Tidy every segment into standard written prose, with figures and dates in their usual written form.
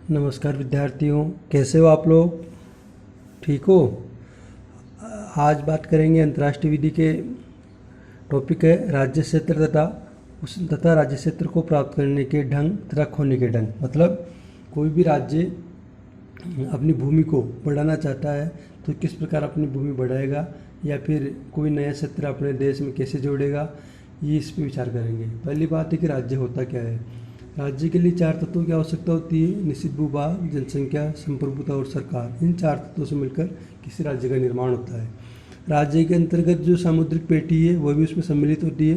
नमस्कार विद्यार्थियों, कैसे हो आप लोग? ठीक हो? आज बात करेंगे अंतर्राष्ट्रीय विधि के। टॉपिक है राज्य क्षेत्र तथा राज्य क्षेत्र को प्राप्त करने के ढंग तथा खोने के ढंग। मतलब कोई भी राज्य अपनी भूमि को बढ़ाना चाहता है तो किस प्रकार अपनी भूमि बढ़ाएगा, या फिर कोई नया क्षेत्र अपने देश में कैसे जोड़ेगा, ये इस पर विचार करेंगे। पहली बात है कि राज्य होता क्या है। राज्य के लिए 4 तत्वों की आवश्यकता होती है: निश्चित भूभाग, जनसंख्या, संप्रभुता और सरकार। इन 4 तत्वों से मिलकर किसी राज्य का निर्माण होता है। राज्य के अंतर्गत जो सामुद्रिक पेटी है वह भी उसमें सम्मिलित होती है।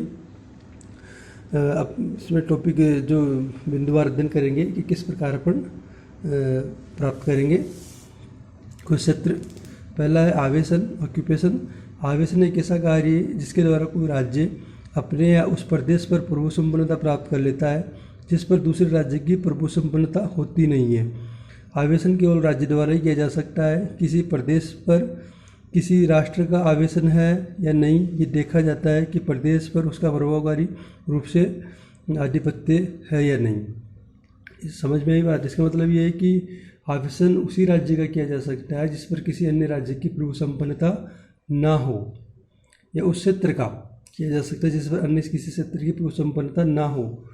अब इसमें टॉपिक जो बिंदुवार अध्ययन करेंगे कि किस प्रकार अपन प्राप्त करेंगे कुछ क्षेत्र। पहला है आवेशन, ऑक्यूपेशन। आवेशन एक ऐसा कार्य है जिसके द्वारा कोई राज्य अपने या उस प्रदेश पर प्रभु संपन्नता प्राप्त कर लेता है जिस पर दूसरे राज्य की प्रभु संपन्नता होती नहीं है। आवेशन केवल राज्य द्वारा ही किया जा सकता है। किसी प्रदेश पर किसी राष्ट्र का आवेशन है या नहीं, ये देखा जाता है कि प्रदेश पर उसका प्रभावकारी रूप से आधिपत्य है या नहीं। समझ में आई बात? इसका मतलब ये है कि आवेशन उसी राज्य का किया जा सकता है जिस पर किसी अन्य राज्य की प्रभु संपन्नता ना हो, या उस क्षेत्र का किया जा सकता है जिस पर अन्य किसी क्षेत्र की प्रभु संपन्नता ना हो।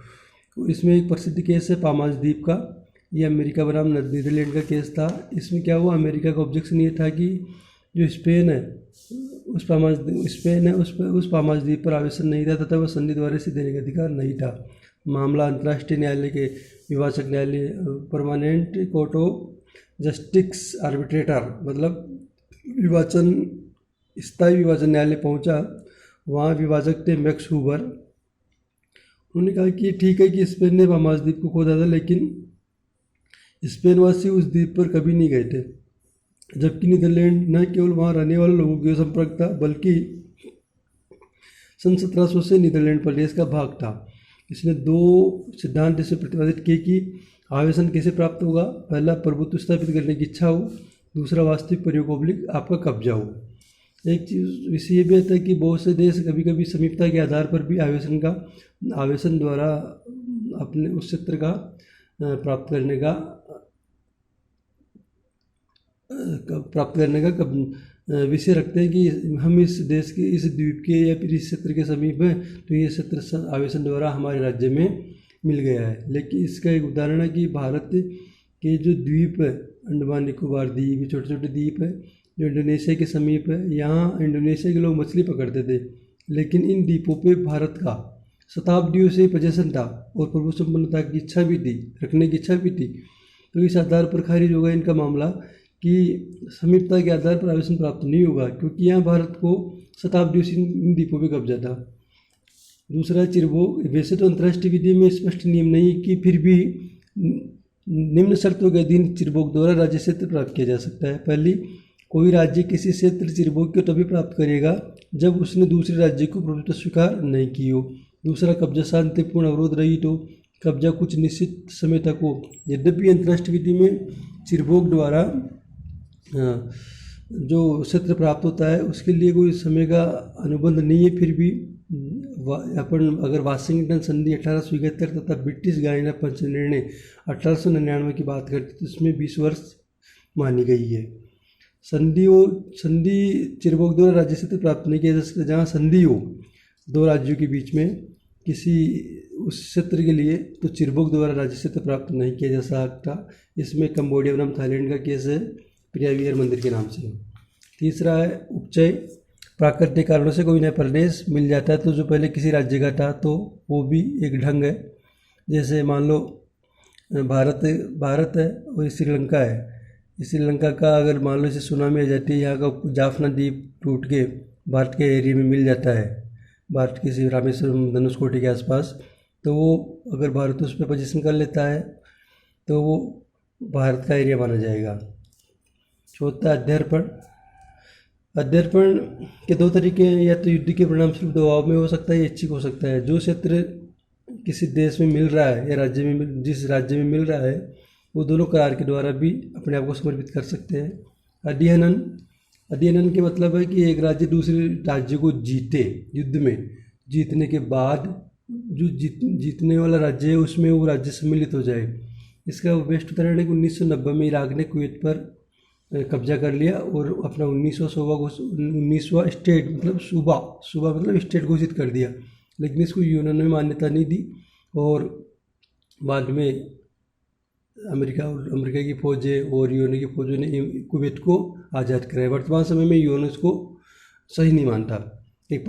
तो इसमें एक प्रसिद्ध केस है पामास द्वीप का। ये अमेरिका बनाम नीदरलैंड का केस था। इसमें क्या हुआ, अमेरिका का ऑब्जेक्शन ये था कि जो स्पेन है उस पामास द्वीप पर आवेशन नहीं था तथा वह संधि द्वारा इसे देने का अधिकार नहीं था। मामला अंतर्राष्ट्रीय न्यायालय के विवाचक न्यायालय permanent court of justice arbitrator मतलब स्थायी विभाजन न्यायालय पहुंचा। वहाँ विभाजक थे मैक्स हूबर। उन्होंने कहा कि ठीक है कि स्पेन ने पामास द्वीप को खोदा था, लेकिन स्पेनवासी उस द्वीप पर कभी नहीं गए थे, जबकि नीदरलैंड न केवल वहाँ रहने वाले लोगों के संपर्क था बल्कि सन 1700 से नीदरलैंड प्रदेश का भाग था। इसने 2 सिद्धांत इसे प्रतिपादित किए कि आवेशन कैसे प्राप्त होगा। पहला, प्रभुत्व स्थापित करने की इच्छा हो। दूसरा, वास्तविक प्रयोग ओब्लिक आपका कब्जा हो। एक चीज़ विषय ये भी आता है कि बहुत से देश कभी कभी समीपता के आधार पर भी आवेशन द्वारा अपने उस क्षेत्र का प्राप्त करने का विषय रखते हैं कि हम इस देश के, इस द्वीप के या फिर इस क्षेत्र के समीप हैं तो ये क्षेत्र आवेशन द्वारा हमारे राज्य में मिल गया है। लेकिन इसका एक उदाहरण है कि भारत के जो द्वीप है, अंडमान निकोबार द्वीप, छोटे छोटे द्वीप है जो इंडोनेशिया के समीप है। यहाँ इंडोनेशिया के लोग मछली पकड़ते थे, लेकिन इन द्वीपों पे भारत का शताब्दियों से पोजीशन था और प्रभु संपन्नता की इच्छा भी थी, रखने की इच्छा भी थी। तो इस आधार पर खारिज होगा इनका मामला कि समीपता के आधार पर आवेशन प्राप्त नहीं होगा, क्योंकि यहाँ भारत को शताब्दियों से इन द्वीपों पर कब्जा था। दूसरा, चिरभोग। वैसे तो अंतर्राष्ट्रीय विधि में स्पष्ट नियम नहीं कि फिर भी निम्न शर्तों के अधीन चिरभोग द्वारा राज्य क्षेत्र प्राप्त किया जा सकता है। पहली, कोई राज्य किसी क्षेत्र चिरभोग को तभी प्राप्त करेगा जब उसने दूसरे राज्य को प्रभुत्व स्वीकार नहीं की हो। दूसरा, कब्जा शांतिपूर्ण अवरोध रहित हो। कब्जा कुछ निश्चित समय तक हो। यद्यपि अंतर्राष्ट्रीय विधि में चिरभोग द्वारा जो क्षेत्र प्राप्त होता है उसके लिए कोई समय का अनुबंध नहीं है, फिर भी अपन अगर वाशिंगटन संधि 1871 तथा ब्रिटिश गायना पंच निर्णय 1899 की बात करते तो इसमें 20 वर्ष मानी गई है। संधि चिरभोग द्वारा राज्य क्षेत्र प्राप्त नहीं किया जा सकता। जहाँ संधि हो 2 राज्यों के बीच में किसी उस क्षेत्र के लिए, तो चिरभोग द्वारा राज्य क्षेत्र प्राप्त नहीं किया जा सकता। इसमें कंबोडिया बनाम थाईलैंड का केस है, प्रियावियर मंदिर के नाम से। तीसरा है उपचय। प्राकृतिक कारणों से कोई नया प्रदेश मिल जाता है तो जो पहले किसी राज्य का था तो वो भी एक ढंग है। जैसे मान लो भारत है और श्रीलंका है। श्रीलंका का अगर मान लो इसे सुनामी आ जाती है, यहाँ का जाफना द्वीप टूट के भारत के एरिया में मिल जाता है, भारत के रामेश्वरम धनुषकोटी के आसपास, तो वो अगर भारत उस पर पोजीशन कर लेता है तो वो भारत का एरिया माना जाएगा। चौथा, अध्यर्पण। अध्यर्पण के 2 तरीके हैं, या तो युद्ध के परिणाम स्वरूप दबाव में हो सकता है या इच्छिक हो सकता है। जो क्षेत्र किसी देश में मिल रहा है या जिस राज्य में मिल रहा है वो दोनों करार के द्वारा भी अपने आप को समर्पित कर सकते हैं। अधिहनन के मतलब है कि एक राज्य दूसरे राज्य को जीते, युद्ध में जीतने के बाद जो जीतने वाला राज्य है उसमें वो राज्य सम्मिलित हो जाए। इसका बेस्ट उदाहरण है कि 1990 में इराक ने कुवैत पर कब्जा कर लिया और अपना 19वां स्टेट मतलब सूबा मतलब स्टेट घोषित कर दिया, लेकिन इसको यूएन ने मान्यता नहीं दी और बाद में अमेरिका की फौजें और यूएन की फौजों ने कुवैत को आज़ाद कराया। वर्तमान समय में यूएन उसको सही नहीं मानता। एक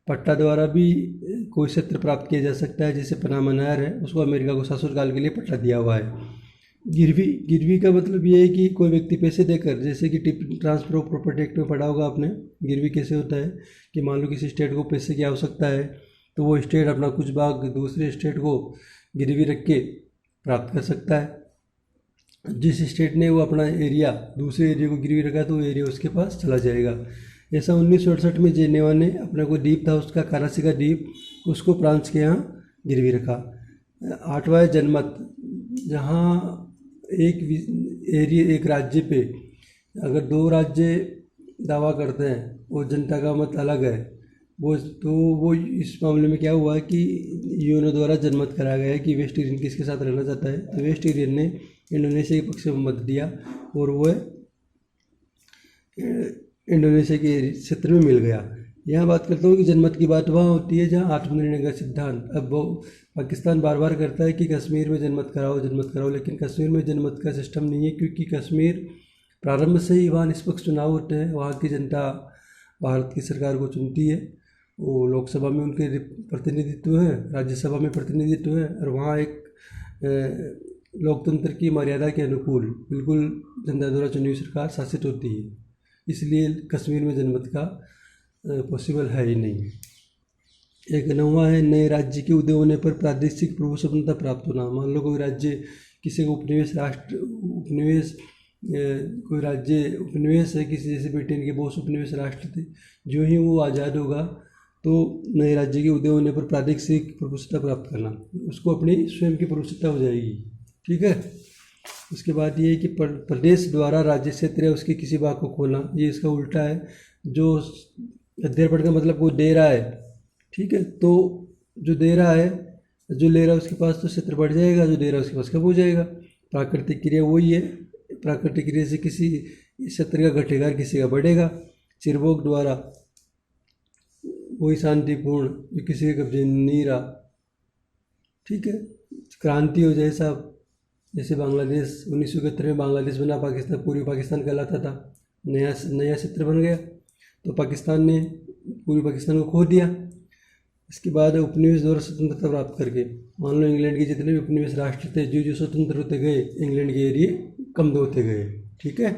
पट्टा द्वारा भी कोई क्षेत्र प्राप्त किया जा सकता है, जैसे पनामा नहर है, उसको अमेरिका को शासनकाल के लिए पट्टा दिया हुआ है। गिरवी का मतलब ये है कि कोई व्यक्ति पैसे देकर, जैसे कि ट्रांसफर ऑफ प्रॉपर्टी एक्ट में पढ़ा होगा आपने, गिरवी कैसे होता है कि मान लो किसी स्टेट को पैसे की आवश्यकता है तो वो स्टेट अपना कुछ भाग दूसरे स्टेट को गिरवी रख के प्राप्त कर सकता है। जिस स्टेट ने वो अपना एरिया दूसरे एरिया को गिरवी रखा तो वो एरिया उसके पास चला जाएगा। ऐसा 1968 में जेनेवा ने अपना कोई द्वीप था उसका, कारासिका द्वीप, उसको फ्रांस के यहाँ गिरवी रखा। 8वां जनमत, जहाँ एक राज्य पे अगर 2 राज्य दावा करते हैं और जनता का मत अलग है, वो इस मामले में क्या हुआ कि यूएन द्वारा जनमत कराया गया है कि वेस्ट इंडीज किसके साथ रहना चाहता है, तो वेस्ट इंडीज ने इंडोनेशिया के पक्ष में मत दिया और वो इंडोनेशिया के क्षेत्र में मिल गया। यहाँ बात करता हूँ कि जनमत की बात वहाँ होती है जहाँ आत्मनिर्णय का सिद्धांत। अब वो पाकिस्तान बार बार करता है कि कश्मीर में जनमत कराओ, लेकिन कश्मीर में जनमत का सिस्टम नहीं है, क्योंकि कश्मीर प्रारंभ से ही वहाँ निष्पक्ष चुनाव होते हैं। वहाँ की जनता भारत की सरकार को चुनती है, वो लोकसभा में उनके प्रतिनिधित्व है, राज्यसभा में प्रतिनिधित्व है, और वहाँ एक लोकतंत्र की मर्यादा के अनुकूल बिल्कुल जनता द्वारा चुनी हुई सरकार शासित होती है। इसलिए कश्मीर में जनमत का पॉसिबल है ही नहीं। एक 9वां है, नए राज्य के उदय होने पर प्रादेशिक प्रभु स्वतंत्रता प्राप्त होना। मान लो कोई राज्य किसी को उपनिवेश है किसी, जैसे ब्रिटेन के बहुत उपनिवेश राष्ट्र थे, जो ही वो आज़ाद होगा तो नए राज्य के उदय होने पर प्रादेशिक प्रभुसत्ता प्राप्त करना, उसको अपनी स्वयं की प्रभुसत्ता हो जाएगी। ठीक है। उसके बाद ये है कि प्रदेश द्वारा राज्य क्षेत्र या उसके किसी भाग को खोलना, ये इसका उल्टा है। जो अध्ययन का मतलब कोई दे रहा है, ठीक है, तो जो दे रहा है, जो ले रहा है उसके पास तो क्षेत्र बढ़ जाएगा, जो दे रहा है उसके पास कम हो जाएगा। प्राकृतिक क्रिया वही है, प्राकृतिक क्रिया से किसी क्षेत्र का घटेगा, किसी का बढ़ेगा। चिरभोग द्वारा वही शांतिपूर्ण जो किसी के कब्जे नहीं रहा। ठीक है। क्रांति हो जाए साहब, जैसे बांग्लादेश 1971 में बांग्लादेश बना, पाकिस्तान पूर्वी पाकिस्तान कहलाता था, नया क्षेत्र बन गया, तो पाकिस्तान ने पूर्वी पाकिस्तान को खो दिया। इसके बाद उपनिवेश द्वारा स्वतंत्रता प्राप्त करके, मान लो इंग्लैंड के जितने भी उपनिवेश राष्ट्र थे, जो स्वतंत्र होते गए, इंग्लैंड के एरिए कम होते गए। ठीक है।